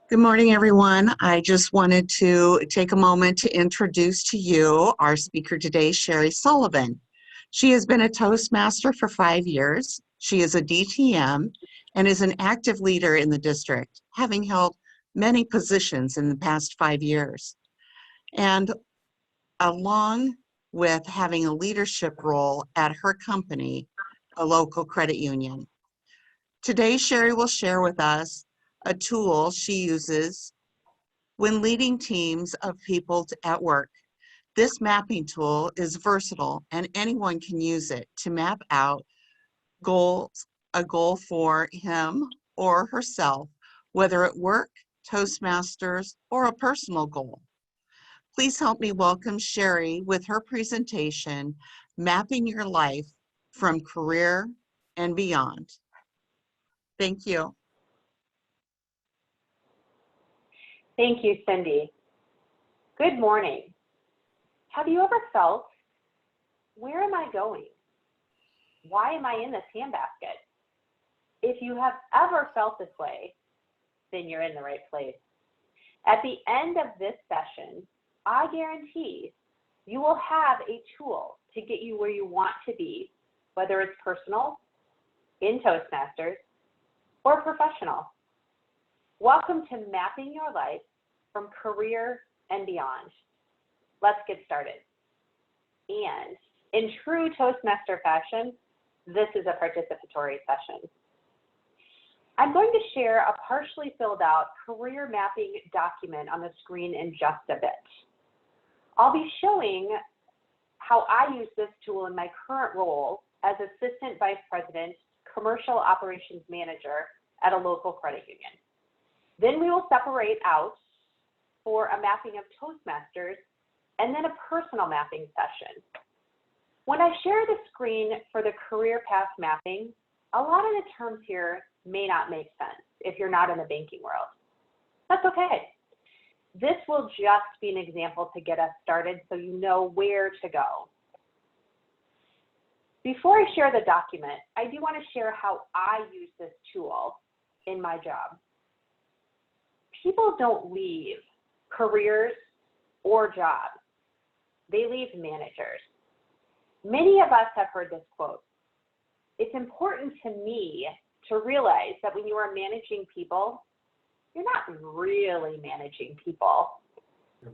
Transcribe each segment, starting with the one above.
Good morning, everyone. I just wanted to take a moment to introduce to you our speaker today, Sherry Sullivan. She has been a Toastmaster for 5 years. She is a DTM and is an active leader in the district, having held many positions in the past 5 years. And along with having a leadership role at her company, a local credit union. Today, Sherry will share with us a tool she uses when leading teams of people at work. This mapping tool is versatile and anyone can use it to map out goals, a goal for him or herself, whether at work, Toastmasters, or a personal goal. Please help me welcome Sherry with her presentation, Mapping Your Life from Career and Beyond. Thank you. Thank you, Cindy. Good morning. Have you ever felt, where am I going? Why am I in this handbasket? If you have ever felt this way, then you're in the right place. At the end of this session, I guarantee you will have a tool to get you where you want to be, whether it's personal, in Toastmasters, or professional. Welcome to Mapping Your Life from Career and Beyond. Let's get started. And in true Toastmaster fashion, this is a participatory session. I'm going to share a partially filled out career mapping document on the screen in just a bit. I'll be showing how I use this tool in my current role as Assistant Vice President, Commercial Operations Manager at a local credit union. Then we will separate out for a mapping of Toastmasters and then a personal mapping session. When I share the screen for the career path mapping, a lot of the terms here may not make sense if you're not in the banking world. That's okay. This will just be an example to get us started so you know where to go. Before I share the document, I do want to share how I use this tool in my job. People don't leave careers or jobs. They leave managers. Many of us have heard this quote. It's important to me to realize that when you are managing people, you're not really managing people.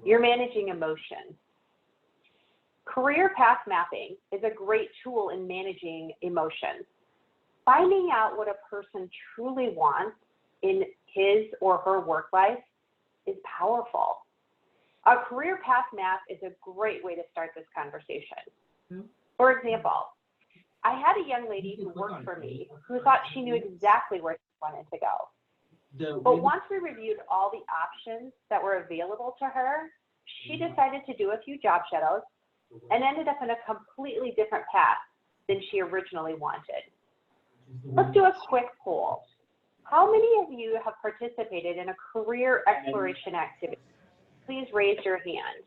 You're managing emotions. Career path mapping is a great tool in managing emotions. Finding out what a person truly wants in his or her work life is powerful. A career path map is a great way to start this conversation. For example, I had a young lady who worked for me who thought she knew exactly where she wanted to go. But once we reviewed all the options that were available to her, she decided to do a few job shadows and ended up in a completely different path than she originally wanted. Let's do a quick poll. How many of you have participated in a career exploration activity? Please raise your hand.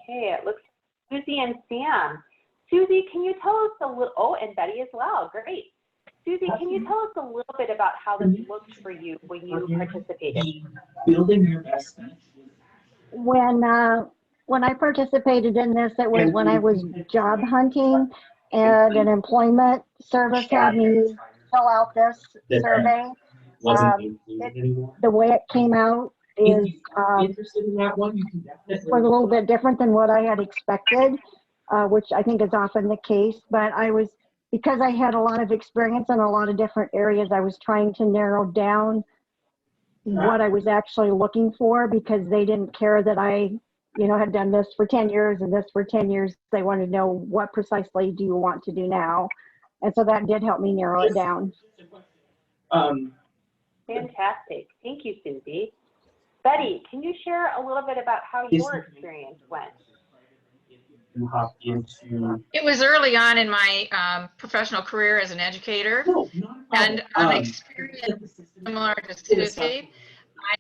Okay, it looks like Susie and Sam. Susie, can you tell us a little, oh, and Betty as well, great. Susie, can you tell us a little bit about how this looked for you when you participated? Building your best. When I participated in this, it was when I was job hunting, and an employment service had me fill out this survey. The way it came out is was a little bit different than what I had expected, which I think is often the case. But because I had a lot of experience in a lot of different areas, I was trying to narrow down what I was actually looking for, because they didn't care that I, had done this for 10 years and this for 10 years. They wanted to know, what precisely do you want to do now? And so that did help me narrow it down. Fantastic. Thank you, Susie. Betty, can you share a little bit about how your experience went? It was early on in my professional career as an educator, and an experience similar to Susie.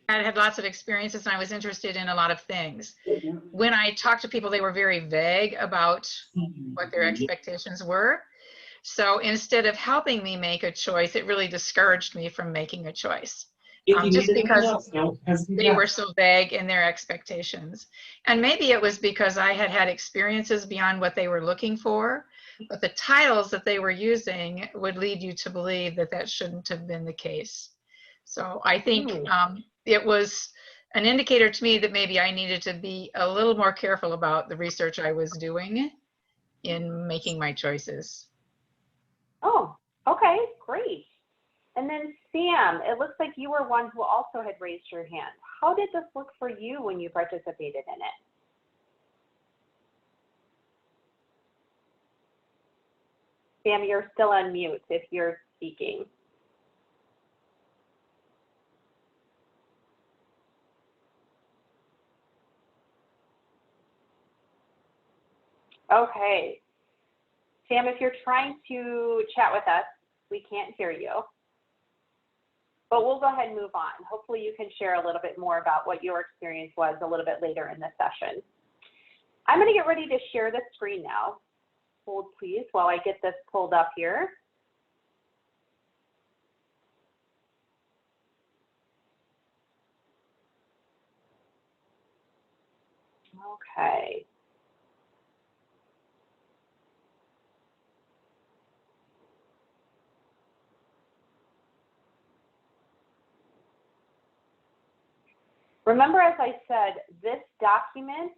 I had lots of experiences and I was interested in a lot of things. When I talked to people, they were very vague about what their expectations were. So instead of helping me make a choice, it really discouraged me from making a choice. If you Just need anything because else, don't hesitate to they were ask. so vague in their expectations. And maybe it was because I had had experiences beyond what they were looking for, but the titles that they were using would lead you to believe that that shouldn't have been the case. So I think it was an indicator to me that maybe I needed to be a little more careful about the research I was doing in making my choices. Oh, okay, great. And then Sam, it looks like you were one who also had raised your hand. How did this look for you when you participated in it? Sam, you're still on mute if you're speaking. Okay. Sam, if you're trying to chat with us, we can't hear you. But we'll go ahead and move on. Hopefully you can share a little bit more about what your experience was a little bit later in the session. I'm going to get ready to share the screen now. Hold please while I get this pulled up here. Okay. Remember, as I said, this document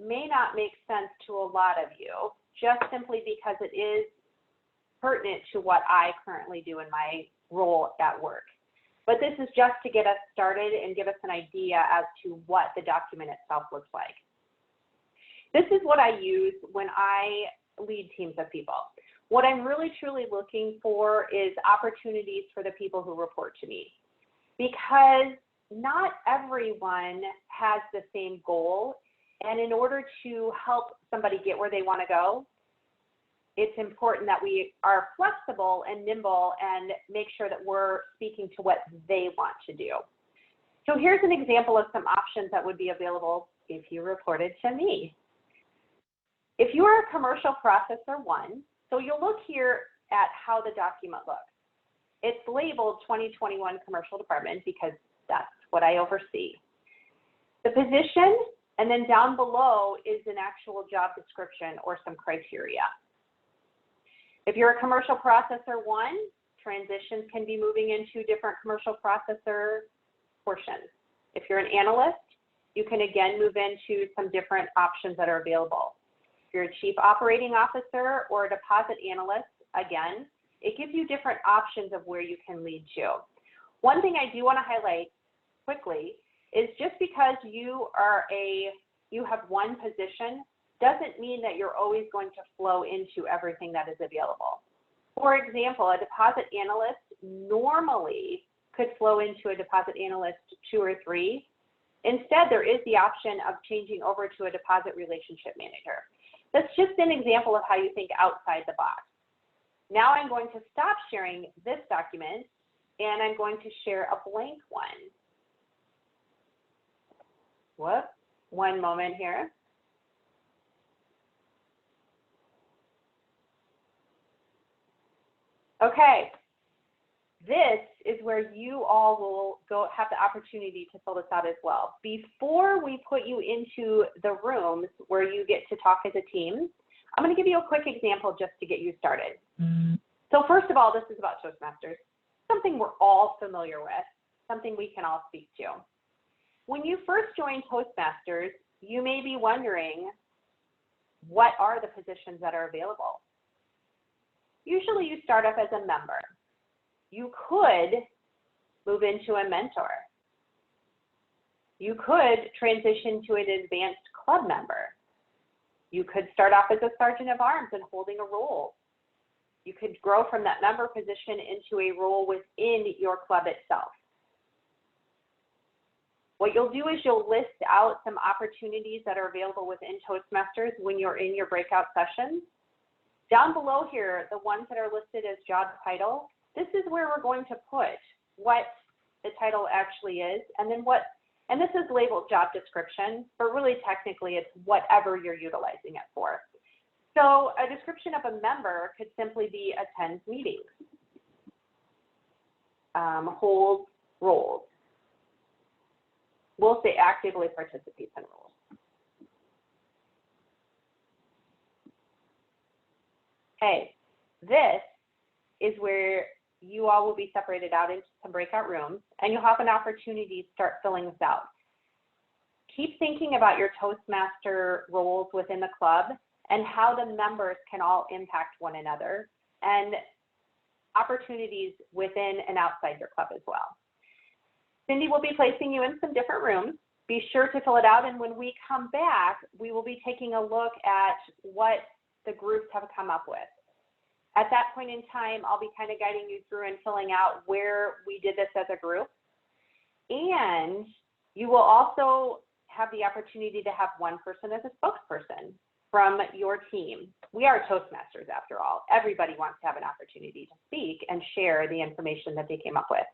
may not make sense to a lot of you, just simply because it is pertinent to what I currently do in my role at work. But this is just to get us started and give us an idea as to what the document itself looks like. This is what I use when I lead teams of people. What I'm really truly looking for is opportunities for the people who report to me, because not everyone has the same goal. And in order to help somebody get where they want to go, it's important that we are flexible and nimble and make sure that we're speaking to what they want to do. So here's an example of some options that would be available if you reported to me. If you are a commercial processor 1, so you'll look here at how the document looks. It's labeled 2021 Commercial Department because that's what I oversee. The position, and then down below is an actual job description or some criteria. If you're a commercial processor 1, transitions can be moving into different commercial processor portions. If you're an analyst, you can again move into some different options that are available. If you're a chief operating officer or a deposit analyst, again, it gives you different options of where you can lead to. One thing I do want to highlight quickly is just because you have one position doesn't mean that you're always going to flow into everything that is available. For example, a deposit analyst normally could flow into a deposit analyst 2 or 3. Instead, there is the option of changing over to a deposit relationship manager. That's just an example of how you think outside the box. Now I'm going to stop sharing this document and I'm going to share a blank one. Whoop, one moment here. Okay, this is where you all will go have the opportunity to fill this out as well. Before we put you into the rooms where you get to talk as a team, I'm going to give you a quick example just to get you started. So first of all, this is about Toastmasters, something we're all familiar with, something we can all speak to. When you first join Toastmasters, you may be wondering, what are the positions that are available? Usually you start off as a member. You could move into a mentor. You could transition to an advanced club member. You could start off as a sergeant of arms and holding a role. You could grow from that member position into a role within your club itself. What you'll do is you'll list out some opportunities that are available within Toastmasters when you're in your breakout sessions. Down below here, the ones that are listed as job title, this is where we're going to put what the title actually is, and then and this is labeled job description, but really technically it's whatever you're utilizing it for. So a description of a member could simply be attends meetings, holds roles. We'll say actively participates in roles. Okay, this is where you all will be separated out into some breakout rooms, and you'll have an opportunity to start filling this out. Keep thinking about your Toastmaster roles within the club and how the members can all impact one another, and opportunities within and outside your club as well. Cindy will be placing you in some different rooms. Be sure to fill it out, and when we come back, we will be taking a look at what the groups have come up with. At that point in time, I'll be kind of guiding you through and filling out where we did this as a group. And you will also have the opportunity to have one person as a spokesperson from your team. We are Toastmasters after all. Everybody wants to have an opportunity to speak and share the information that they came up with.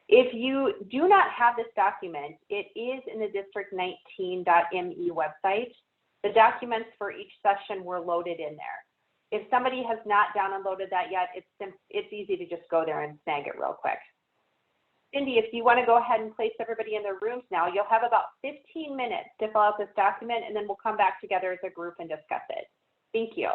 If you do not have this document, it is in the district19.me website. The documents for each session were loaded in there. If somebody has not downloaded that yet, it's easy to just go there and snag it real quick. Cindy, if you want to go ahead and place everybody in their rooms now, you'll have about 15 minutes to fill out this document, and then we'll come back together as a group and discuss it. Thank you.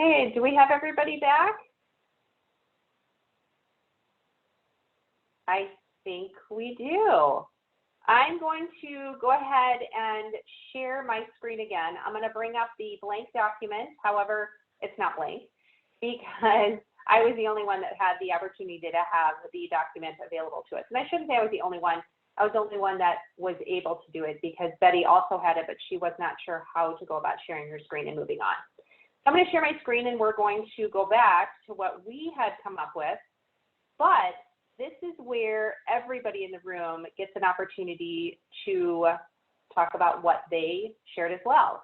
Hey, do we have everybody back? I think we do. I'm going to go ahead and share my screen again. I'm going to bring up the blank document. However, it's not blank because I was the only one that had the opportunity to have the document available to us. And I shouldn't say I was the only one. I was the only one that was able to do it because Betty also had it, but she was not sure how to go about sharing her screen and moving on. So I'm going to share my screen and we're going to go back to what we had come up with. But this is where everybody in the room gets an opportunity to talk about what they shared as well.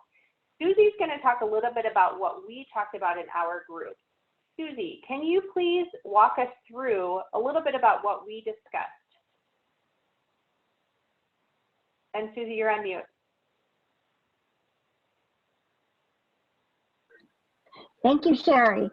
Susie's going to talk a little bit about what we talked about in our group. Susie, can you please walk us through a little bit about what we discussed? And Susie, you're on mute. Thank you, Sherry.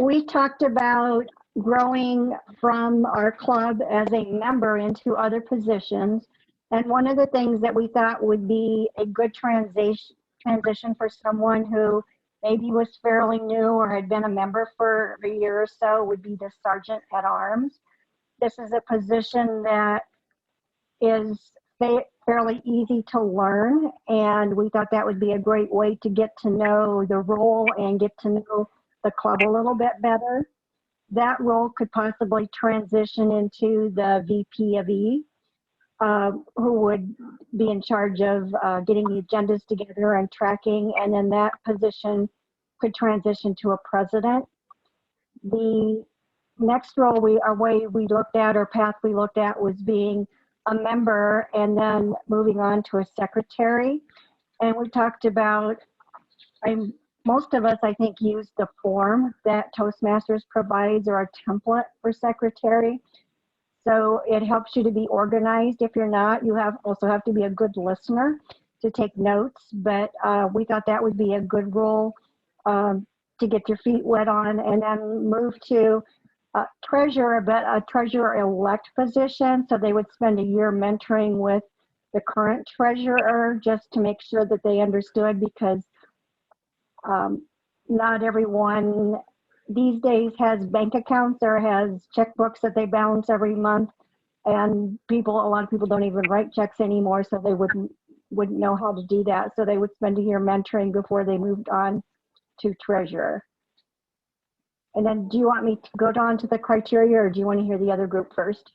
We talked about growing from our club as a member into other positions. And one of the things that we thought would be a good transition for someone who maybe was fairly new or had been a member for a year or so would be the Sergeant at Arms. This is a position that is fairly easy to learn, and we thought that would be a great way to get to know the role and get to know the club a little bit better. That role could possibly transition into the VP of E, who would be in charge of getting the agendas together and tracking, and then that position could transition to a president. The next role path we looked at was being a member and then moving on to a secretary. And we talked about, most of us, I think, use the form that Toastmasters provides or a template for secretary. So it helps you to be organized. If you're not, you also have to be a good listener to take notes. But we thought that would be a good role to get your feet wet on, and then move to treasurer, but a treasurer-elect position. So they would spend a year mentoring with the current treasurer just to make sure that they understood, because not everyone these days has bank accounts or has checkbooks that they balance every month, and a lot of people don't even write checks anymore, so they wouldn't know how to do that. So they would spend a year mentoring before they moved on to treasurer. And then, do you want me to go on to the criteria, or do you want to hear the other group first?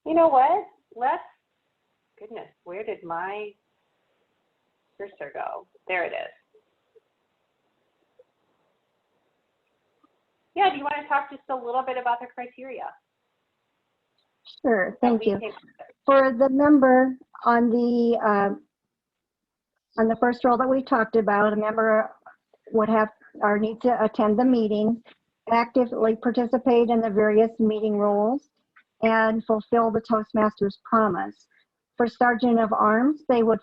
You know what? Goodness, where did my cursor go? There it is. Yeah, do you want to talk just a little bit about the criteria? Sure, thank you. For the member on the first role that we talked about, a member would have or need to attend the meetings, actively participate in the various meeting roles, and fulfill the Toastmasters promise. For Sergeant of Arms, they would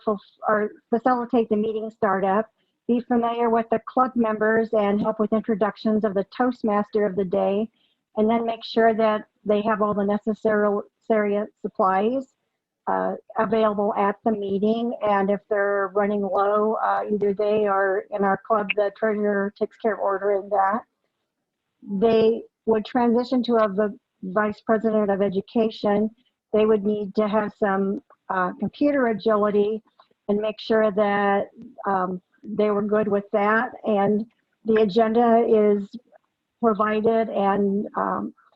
facilitate the meeting startup, be familiar with the club members, and help with introductions of the Toastmaster of the day, and then make sure that they have all the necessary supplies available at the meeting. And if they're running low, either they or in our club, the treasurer takes care of ordering that. They would transition to the vice president of education. They would need to have some computer agility and make sure that they were good with that. And the agenda is provided and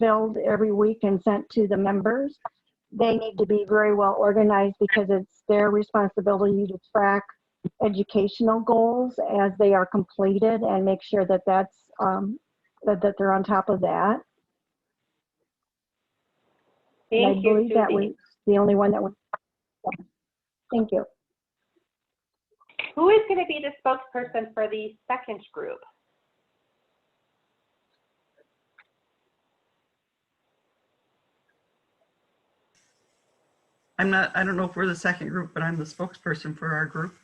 filled every week and sent to the members. They need to be very well organized because it's their responsibility to track educational goals as they are completed and make sure that that they're on top of that. Thank you, Susie. That was the only one that was. Thank you. Who is going to be the spokesperson for the second group? I don't know if we're the second group, but I'm the spokesperson for our group.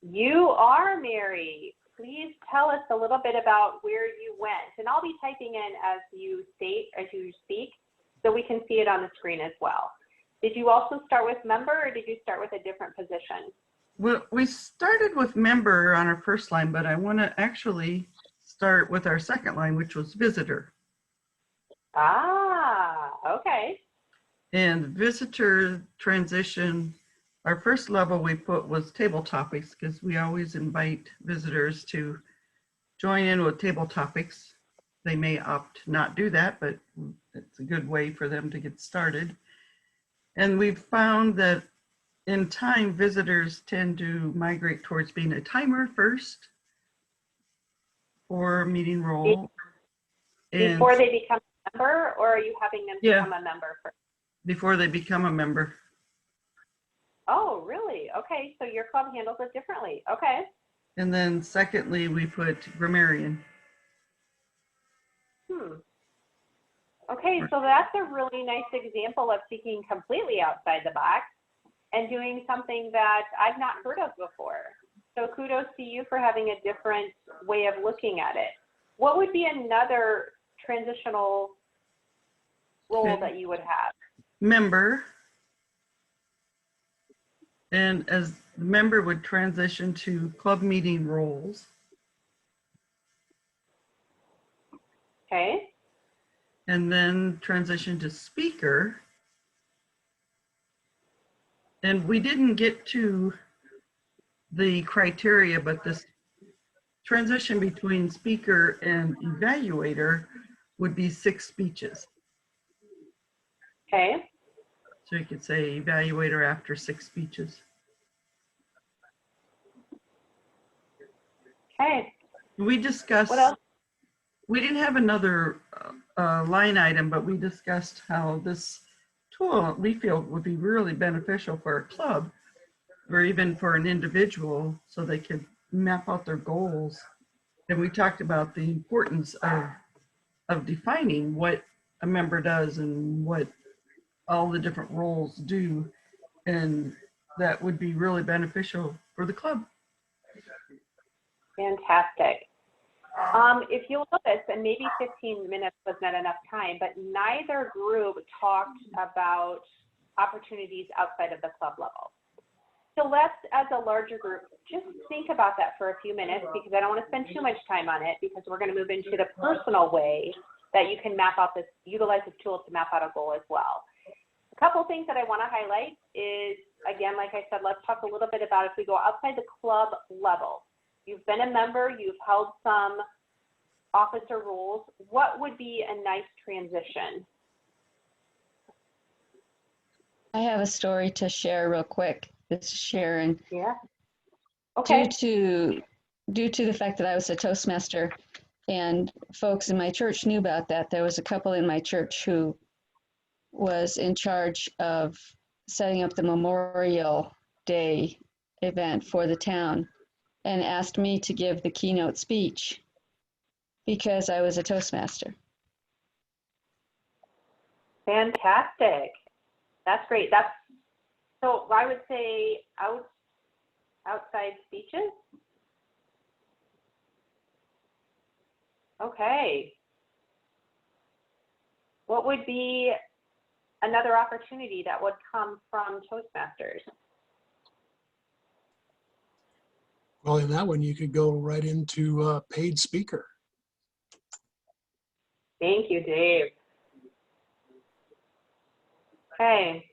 You are, Mary. Please tell us a little bit about where you went. And I'll be typing in as you speak, so we can see it on the screen as well. Did you also start with member, or did you start with a different position? Well, we started with member on our first line, but I want to actually start with our second line, which was visitor. Ah, okay. And visitor transition, our first level we put was table topics, because we always invite visitors to join in with table topics. They may opt not do that, but it's a good way for them to get started. And we've found that in time, visitors tend to migrate towards being a timer first or meeting role. Before they become a member, or are you having them become a member first? Before they become a member. Oh, really? Okay, so your club handles it differently. Okay. And then secondly, we put grammarian. Okay, so that's a really nice example of thinking completely outside the box and doing something that I've not heard of before. So kudos to you for having a different way of looking at it. What would be another transitional role that you would have? Member. And as the member would transition to club meeting roles. Okay. And then transition to speaker. And we didn't get to the criteria, but this transition between speaker and evaluator would be 6 speeches. Okay. So you could say evaluator after 6 speeches. Okay. We discussed, what else? We didn't have another line item, but we discussed how this tool we feel would be really beneficial for a club or even for an individual so they could map out their goals. And we talked about the importance of defining what a member does and what all the different roles do. And that would be really beneficial for the club. Fantastic. If you'll notice, and maybe 15 minutes was not enough time, but neither group talked about opportunities outside of the club level. So let's, as a larger group, just think about that for a few minutes, because I don't want to spend too much time on it, because we're going to move into the personal way that you can map out this, utilize this tool to map out a goal as well. A couple things that I want to highlight is, again, like I said, let's talk a little bit about if we go outside the club level. You've been a member, you've held some officer roles. What would be a nice transition? I have a story to share real quick. This is Sharon. Yeah. Okay. Due to the fact that I was a Toastmaster and folks in my church knew about that, there was a couple in my church who was in charge of setting up the Memorial Day event for the town and asked me to give the keynote speech because I was a Toastmaster. Fantastic. That's great. That's, so I would say outside speeches. Okay. What would be another opportunity that would come from Toastmasters? Well, in that one, you could go right into paid speaker. Thank you, Dave. Okay,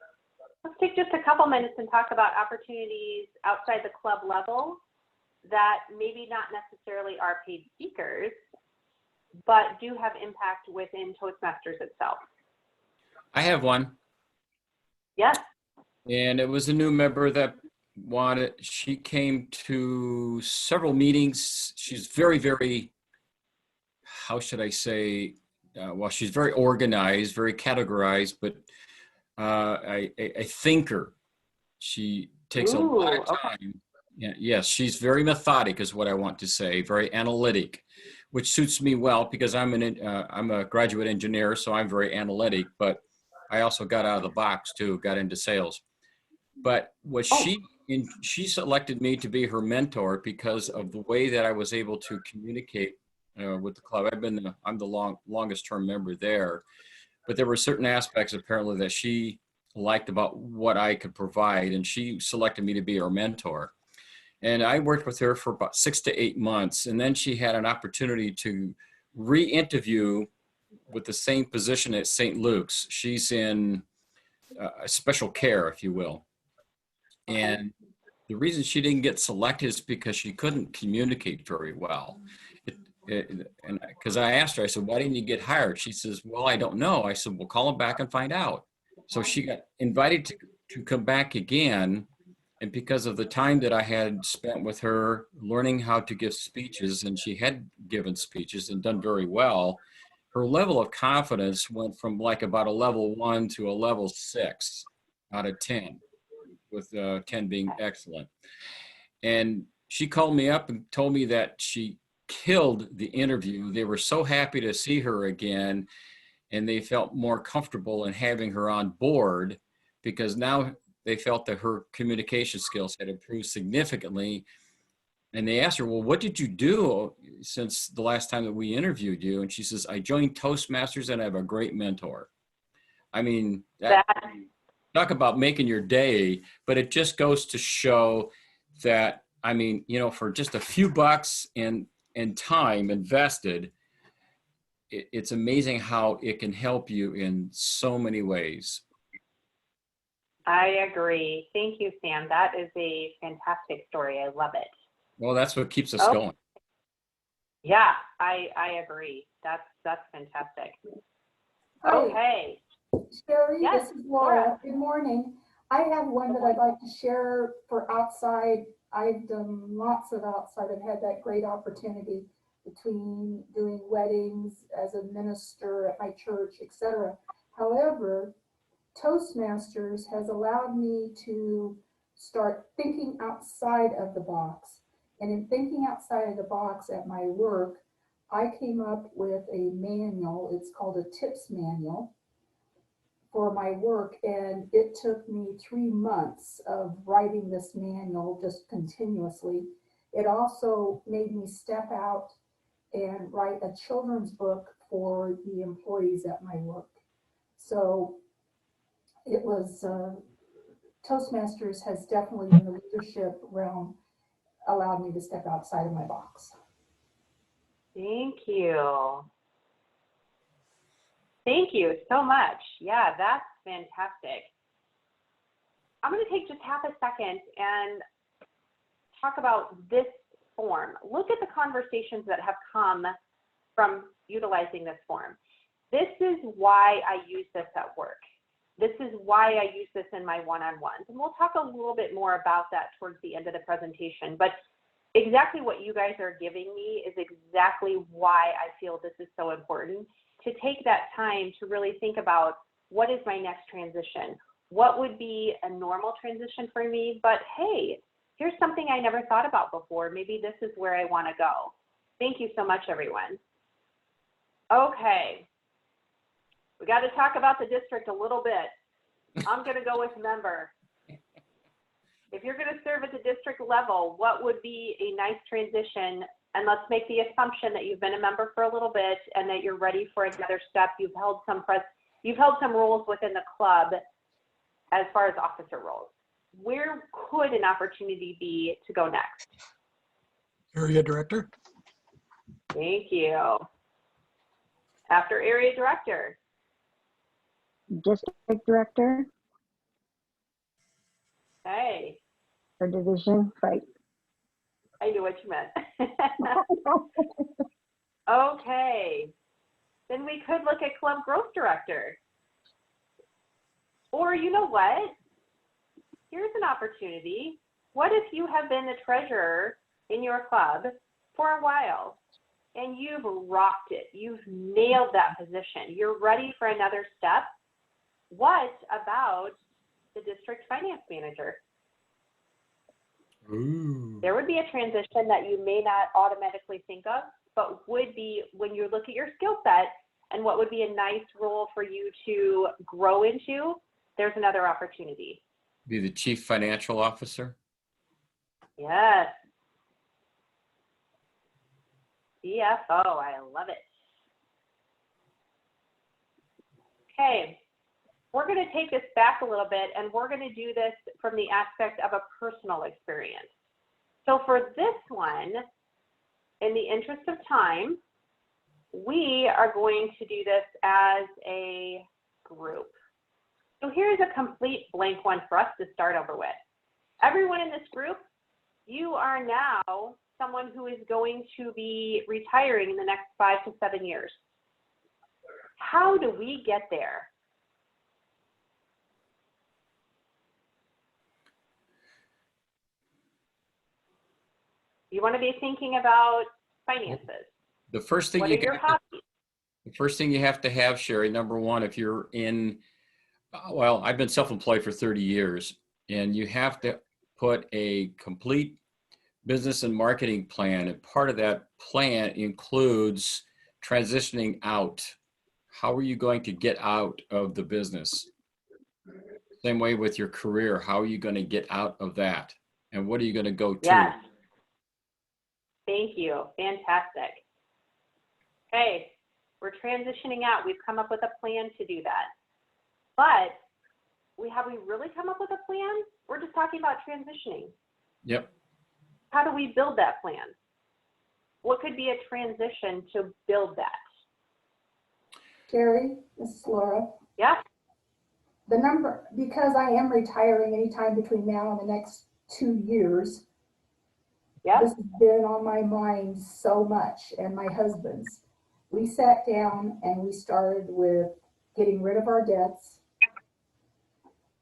let's take just a couple minutes and talk about opportunities outside the club level that maybe not necessarily are paid speakers, but do have impact within Toastmasters itself. I have one. Yes. And it was a new member that she came to several meetings. She's very, very, how should I say, well, she's very organized, very categorized, but a thinker. She takes a lot of time. Yeah, yes, she's very methodic is what I want to say, very analytic, which suits me well because I'm a graduate engineer, so I'm very analytic, but I also got out of the box too, got into sales. But what she selected me to be her mentor because of the way that I was able to communicate with the club. I'm the longest term member there, but there were certain aspects apparently that she liked about what I could provide, and she selected me to be her mentor. And I worked with her for about 6 to 8 months. And then she had an opportunity to re-interview with the same position at St. Luke's. She's in special care, if you will. And the reason she didn't get selected is because she couldn't communicate very well. And because I asked her, I said, why didn't you get hired? She says, well, I don't know. I said, well, call them back and find out. So she got invited to come back again. And because of the time that I had spent with her learning how to give speeches, and she had given speeches and done very well, her level of confidence went from like about a level 1 to a level 6 out of 10, with 10 being excellent. And she called me up and told me that she killed the interview. They were so happy to see her again, and they felt more comfortable in having her on board because now they felt that her communication skills had improved significantly. And they asked her, well, what did you do since the last time that we interviewed you? And she says, I joined Toastmasters and I have a great mentor. I mean, talk about making your day, but it just goes to show that, I mean, you know, for just a few bucks and time invested, it's amazing how it can help you in so many ways. I agree. Thank you, Sam. That is a fantastic story. I love it. Well, that's what keeps us going. Yeah, I agree. That's fantastic. Hi. Okay. Sherry, Yes, this is Laura. Good morning. I have one that I'd like to share for outside. I've done lots of outside. I've had that great opportunity between doing weddings as a minister at my church, etc. However, Toastmasters has allowed me to start thinking outside of the box. And in thinking outside of the box at my work, I came up with a manual. It's called a tips manual for my work. And it took me 3 months of writing this manual just continuously. It also made me step out and write a children's book for the employees at my work. So it was, Toastmasters has definitely in the leadership realm allowed me to step outside of my box. Thank you. Thank you so much. Yeah, that's fantastic. I'm going to take just half a second and talk about this form. Look at the conversations that have come from utilizing this form. This is why I use this at work. This is why I use this in my one-on-ones. And we'll talk a little bit more about that towards the end of the presentation. But exactly what you guys are giving me is exactly why I feel this is so important, to take that time to really think about what is my next transition? What would be a normal transition for me? But hey, here's something I never thought about before. Maybe this is where I want to go. Thank you so much, everyone. Okay. We got to talk about the district a little bit. I'm going to go with member. If you're going to serve at the district level, what would be a nice transition? And let's make the assumption that you've been a member for a little bit and that you're ready for another step. You've held some roles within the club as far as officer roles. Where could an opportunity be to go next? Area director. Thank you. After area director. District director Hey, or division, right? I knew what you meant. Okay. Then we could look at club growth director. Or you know what? Here's an opportunity. What if you have been the treasurer in your club for a while and you've rocked it? You've nailed that position. You're ready for another step. What about the district finance manager? Ooh. There would be a transition that you may not automatically think of, but would be when you look at your skill set and what would be a nice role for you to grow into, there's another opportunity. Be the chief financial officer. Yes. CFO, I love it. Okay. We're going to take this back a little bit and we're going to do this from the aspect of a personal experience. So for this one, in the interest of time, we are going to do this as a group. So here's a complete blank one for us to start over with. Everyone in this group, you are now someone who is going to be retiring in the next 5 to 7 years. How do we get there? You want to be thinking about finances. The first thing What you are your got, hobbies? the first thing you have to have, Sherry, number one, if you're in, well, I've been self-employed for 30 years, and you have to put a complete business and marketing plan. And part of that plan includes transitioning out. How are you going to get out of the business? Same way with your career. How are you going to get out of that? And what are you going to go to? Yes. Thank you. Fantastic. Okay, we're transitioning out. We've come up with a plan to do that. But have we really come up with a plan? We're just talking about transitioning. Yep. How do we build that plan? What could be a transition to build that? Sherry, this is Laura. Yeah. The number, because I am retiring anytime between now and the next 2 years, Yep. this has been on my mind so much, and my husband's. We sat down and we started with getting rid of our debts.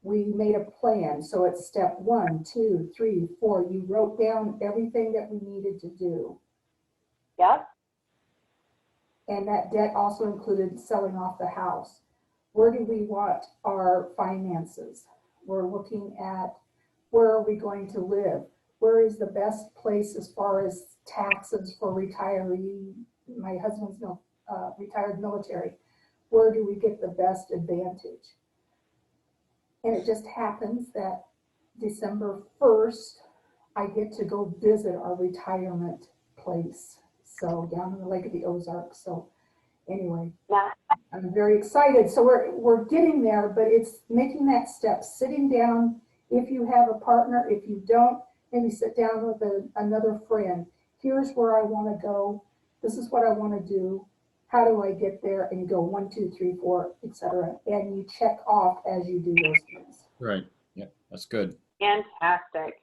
We made a plan. So it's step 1, 2, 3, 4. You wrote down everything that we needed to do. Yep. And that debt also included selling off the house. Where do we want our finances? We're looking at where are we going to live? Where is the best place as far as taxes for retiree? My husband's retired military. Where do we get the best advantage? And it just happens that December 1st, I get to go visit our retirement place. So down in the Lake of the Ozarks. So anyway, Yeah. I'm very excited. So we're getting there, but it's making that step, sitting down. If you have a partner, if you don't, maybe sit down with another friend. Here's where I want to go. This is what I want to do. How do I get there? And you go 1, 2, 3, 4, etc. And you check off as you do those things. Right. Yep. That's good. Fantastic.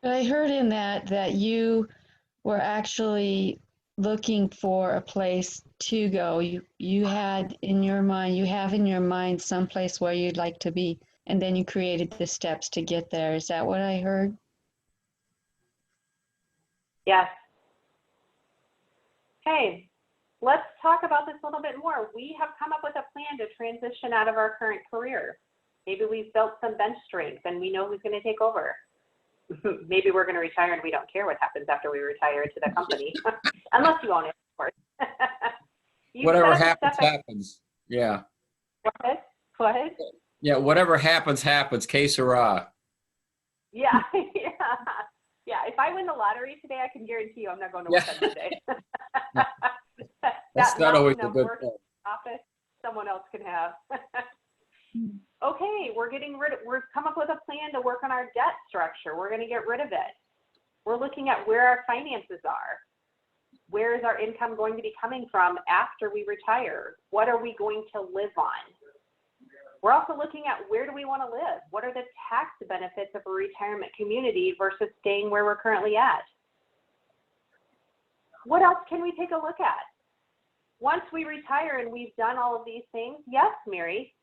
But I heard in that you were actually looking for a place to go. You had in your mind, you have in your mind some place where you'd like to be, and then you created the steps to get there. Is that what I heard? Yes. Okay, let's talk about this a little bit more. We have come up with a plan to transition out of our current career. Maybe we've built some bench strength and we know who's going to take over. Maybe we're going to retire and we don't care what happens after we retire to the company, unless you own it, of course. Whatever happens, happens. Yeah. What? Yeah, whatever happens, happens. Que sera. Yeah, yeah. If I win the lottery today, I can guarantee you I'm not going to work on Monday. That's not always a good thing. Office, someone else can have. Okay, we've come up with a plan to work on our debt structure. We're going to get rid of it. We're looking at where our finances are. Where is our income going to be coming from after we retire? What are we going to live on? We're also looking at where do we want to live? What are the tax benefits of a retirement community versus staying where we're currently at? What else can we take a look at? Once we retire and we've done all of these things, yes, Mary?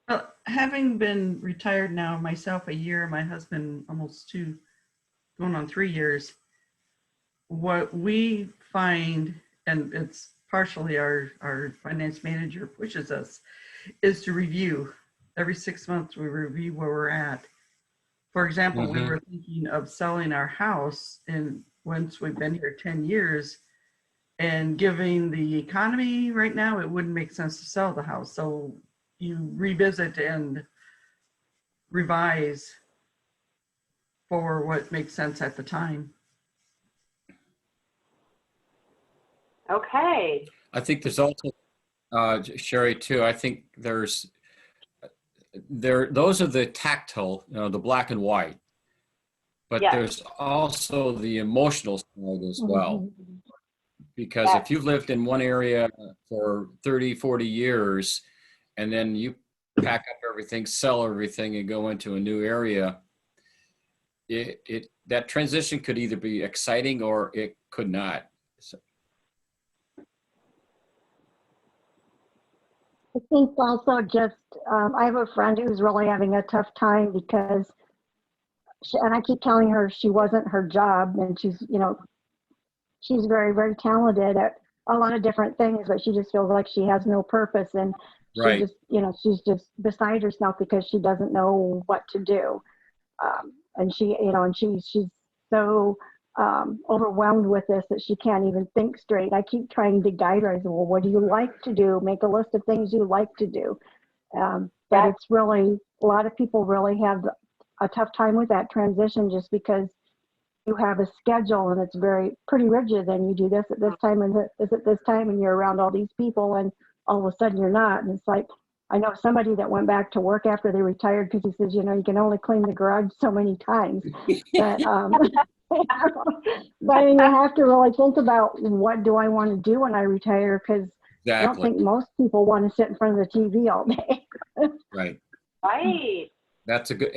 Well, having been retired now myself a year, my husband almost 2, going on 3 years, what we find, and it's partially our finance manager pushes us, is to review. Every 6 months we review where we're at. For example, we were thinking of selling our house, and once we've been here 10 years, and given the economy right now, it wouldn't make sense to sell the house. So you revisit and revise for what makes sense at the time. Okay. I think there's also, Sherry, too, I think those are the tactile, the black and white. but Yes. there's also the emotional side as well. Mhm. Because Yes. if you've lived in one area for 30, 40 years, and then you pack up everything, sell everything, and go into a new area, that transition could either be exciting or it could not. So, I think also just, I have a friend who's really having a tough time because, and I keep telling her she wasn't her job, and she's, she's very, very talented at a lot of different things, but she just feels like she has no purpose, and she right. just, she's just beside herself because she doesn't know what to do. And she, and she's so overwhelmed with this that she can't even think straight. I keep trying to guide her. I say, well, what do you like to do? Make a list of things you like to do. But Yes. it's really, a lot of people really have a tough time with that transition just because you have a schedule and it's pretty rigid, and you do this at this time and this at this time, and you're around all these people, and all of a sudden you're not. And it's like, I know somebody that went back to work after they retired because he says, you can only clean the garage so many times. But but you have to really think about, what do I want to do when I retire? Because I don't Exactly. think most people want to sit in front of the TV all day. Right. Right. That's a good,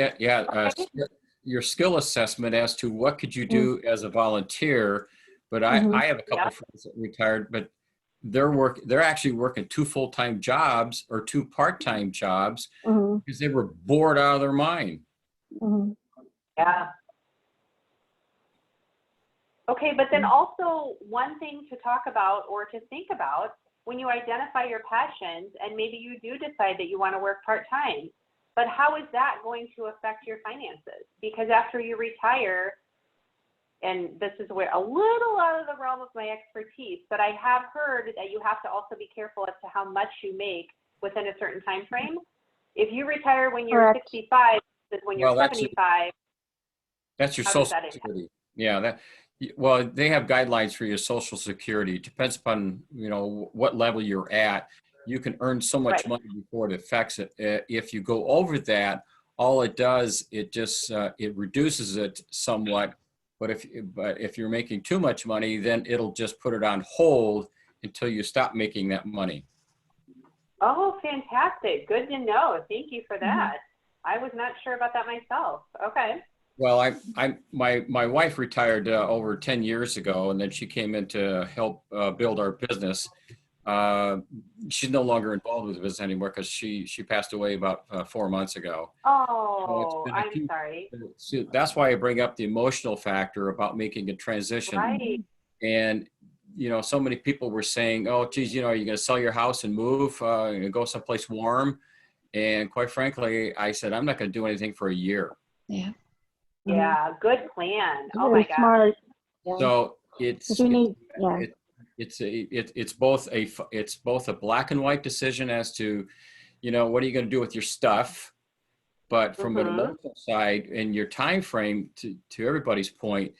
your skill assessment as to what could you do as a volunteer. But Mhm. I have a couple of friends that retired, but they're actually working 2 full-time jobs or 2 part-time jobs Mhm. because they were bored out of their mind. Mhm. Yeah. Okay, but then also one thing to talk about or to think about when you identify your passions, and maybe you do decide that you want to work part-time, but how is that going to affect your finances? Because after you retire, and this is where a little out of the realm of my expertise, but I have heard that you have to also be careful as to how much you make within a certain time frame. If you retire when you're Correct. 65, when you're Well, that's 75, That's your how does social that impact? security. Yeah, well, they have guidelines for your social security. It depends upon, what level you're at. You can earn so much Right. money before it affects it. If you go over that, all it does, it just, it reduces it somewhat. But if you're making too much money, then it'll just put it on hold until you stop making that money. Oh, fantastic. Good to know. Thank you for that. I was not sure about that myself. Okay. Well, my wife retired over 10 years ago, and then she came in to help build our business. She's no longer involved with the business anymore because she passed away about 4 months ago. So it's Oh, been I'm sorry. so that's why I bring up the emotional factor about making a transition. Right. And so many people were saying, "Oh, geez, are you going to sell your house and move and go someplace warm?" And quite frankly, I said, "I'm not going to do anything for a year." Yeah. Yeah, good plan. Oh Very my gosh. smart. Yeah. So You need, yeah. it's both a black and white decision as to, what are you going to do with your stuff, but from an emotional side and your time frame, to everybody's point,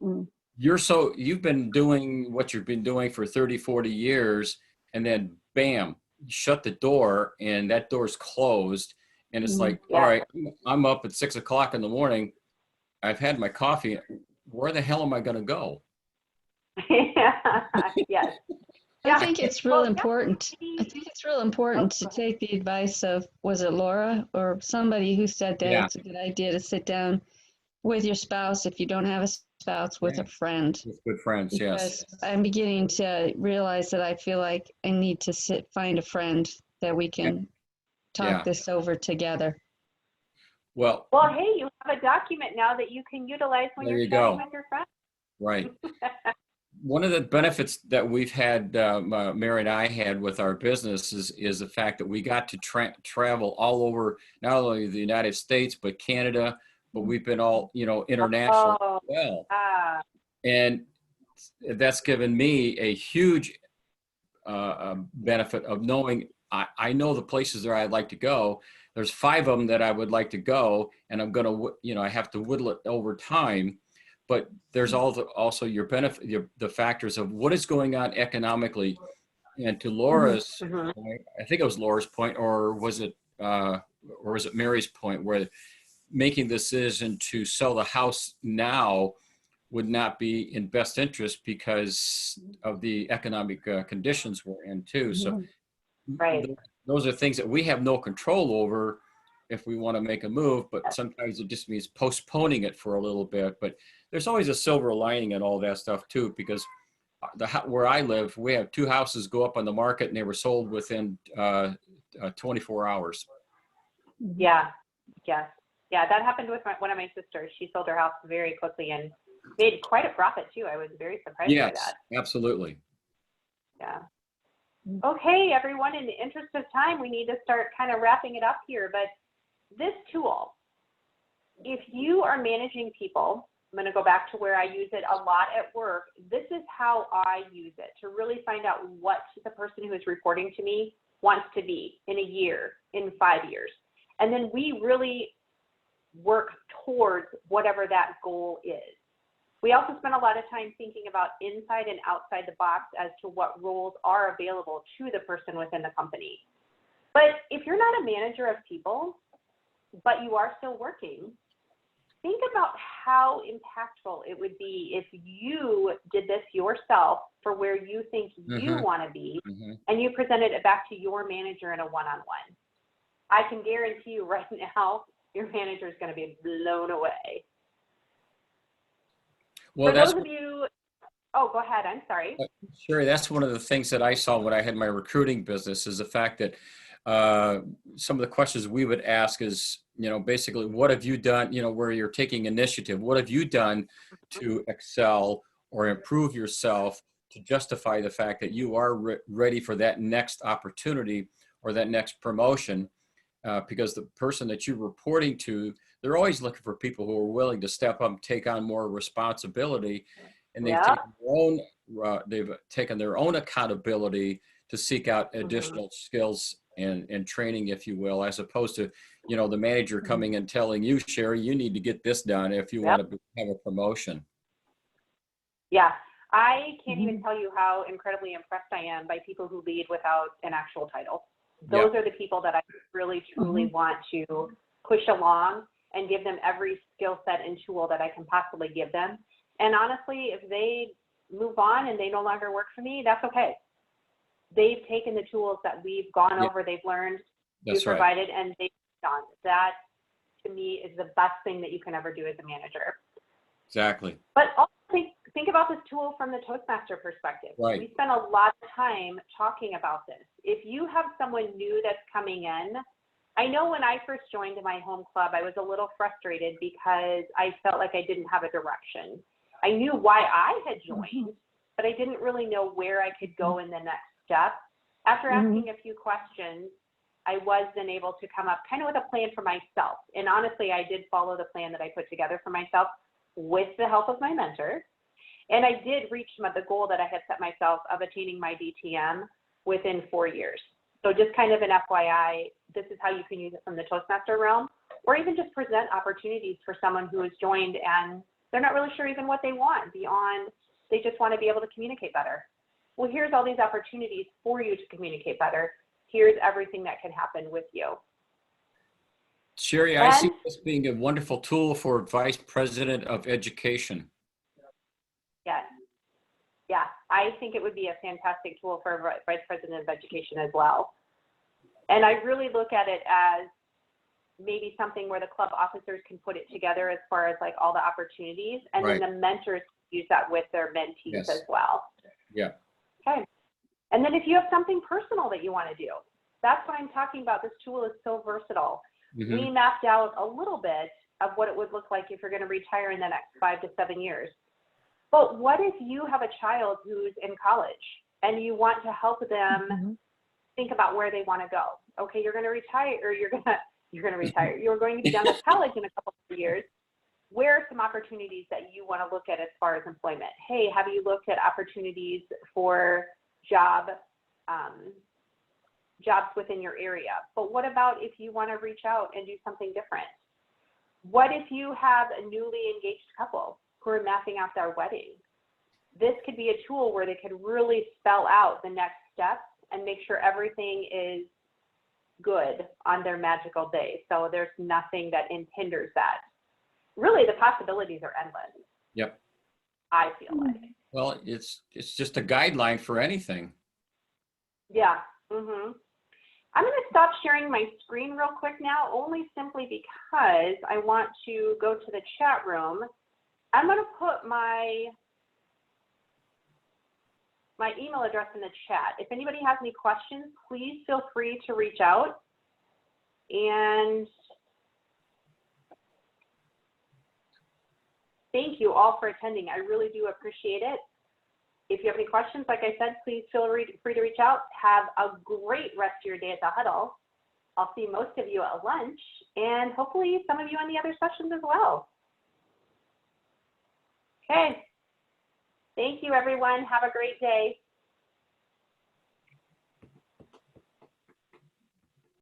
Mm. you've been doing what you've been doing for 30, 40 years, and then bam, you shut the door and that door's closed, and it's like, all Yeah. right, I'm up at 6 o'clock in the morning. I've had my coffee. Where the hell am I going to go? Yes. I think it's real Well, important. I think it's real important to take the advice of, was it Laura or somebody who said that Yeah. it's a good idea to sit down with your spouse, if you don't have a spouse, with Yeah. a friend. With good friends, yes. Because I'm beginning to realize that I feel like I need to find a friend that we can talk Yeah. this over together. Well, hey, you have a document now that you can utilize when there you're you chatting go. with your friends. Right. One of the benefits that we've had, Mary and I had with our business is the fact that we got to travel all over, not only the United States, but Canada, but we've been all, international as well. And that's given me a huge benefit of knowing, I know the places that I'd like to go. There's 5 of them that I would like to go, and I'm going to, I have to whittle it over time. But there's also your benefit, the factors of what is going on economically. And to Laura's point, I think it was Laura's point, or was it Mary's point, where making the decision to sell the house now would not be in best interest because of the economic conditions we're in too. So Right. those are things that we have no control over if we want to make a move, but sometimes it just means postponing it for a little bit. But there's always a silver lining in all that stuff too, because where I live, we have 2 houses go up on the market and they were sold within 24 hours. Yeah. Yes. Yeah, that happened with one of my sisters. She sold her house very quickly and made quite a profit too. I was very surprised by that. Absolutely. Yeah. Okay, everyone, in the interest of time, we need to start kind of wrapping it up here. But this tool, if you are managing people, I'm going to go back to where I use it a lot at work. This is how I use it to really find out what the person who is reporting to me wants to be in a year, in 5 years. And then we really work towards whatever that goal is. We also spend a lot of time thinking about inside and outside the box as to what roles are available to the person within the company. But if you're not a manager of people, but you are still working, think about how impactful it would be if you did this yourself for where you think you want to be, and you presented it back to your manager in a one-on-one. I can guarantee you right now, your manager is going to be blown away. Well, for those of you, oh, go ahead. I'm sorry. Sure. That's one of the things that I saw when I had my recruiting business is the fact that some of the questions we would ask is, basically, what have you done, where you're taking initiative, what have you done to excel or improve yourself to justify the fact that you are ready for that next opportunity or that next promotion? Because the person that you're reporting to, they're always looking for people who are willing to step up, take on more responsibility, and they've taken their own accountability to seek out additional skills and training, if you will, as opposed to, the manager coming and telling you, Sherry, you need to get this done if you want to have a promotion. Yeah, I can't even tell you how incredibly impressed I am by people who lead without an actual title. Those are the people that I really, truly want to push along and give them every skill set and tool that I can possibly give them. And honestly, if they move on and they no longer work for me, that's okay. They've taken the tools that we've gone over, they've learned, we've provided, and they've done. That, to me, is the best thing that you can ever do as a manager. Exactly. But also think about this tool from the Toastmaster perspective. Right. We spend a lot of time talking about this. If you have someone new that's coming in, I know when I first joined my home club, I was a little frustrated because I felt like I didn't have a direction. I knew why I had joined, but I didn't really know where I could go in the next step. After asking a few questions, I was then able to come up kind of with a plan for myself. And honestly, I did follow the plan that I put together for myself with the help of my mentor. And I did reach the goal that I had set myself of attaining my DTM within 4 years. So just kind of an FYI, this is how you can use it from the Toastmaster realm, or even just present opportunities for someone who has joined and they're not really sure even what they want beyond, they just want to be able to communicate better. Well, here's all these opportunities for you to communicate better. Here's everything that can happen with you. Sherry, I see this being a wonderful tool for Vice President of Education. Yes. Yeah, I think it would be a fantastic tool for Vice President of Education as well. And I really look at it as maybe something where the club officers can put it together as far as like all the opportunities, and then the mentors use that with their mentees as well. Yeah. Okay. And then if you have something personal that you want to do, that's what I'm talking about. This tool is so versatile. We mapped out a little bit of what it would look like if you're going to retire in the next 5 to 7 years. But what if you have a child who's in college and you want to help them think about where they want to go? Okay, you're going to retire, or you're going to retire. You're going to be done with college in a couple of years. Where are some opportunities that you want to look at as far as employment? Hey, have you looked at opportunities for jobs within your area? But what about if you want to reach out and do something different? What if you have a newly engaged couple who are mapping out their wedding? This could be a tool where they could really spell out the next steps and make sure everything is good on their magical day. So there's nothing that hinders that. Really, the possibilities are endless. Yep. I feel like. Well, it's just a guideline for anything. Yeah. Mm-hmm. I'm going to stop sharing my screen real quick now, only simply because I want to go to the chat room. I'm going to put my email address in the chat. If anybody has any questions, please feel free to reach out. And thank you all for attending. I really do appreciate it. If you have any questions, like I said, please feel free to reach out. Have a great rest of your day at the Huddle. I'll see most of you at lunch, and hopefully some of you on the other sessions as well. Okay. Thank you, everyone. Have a great day.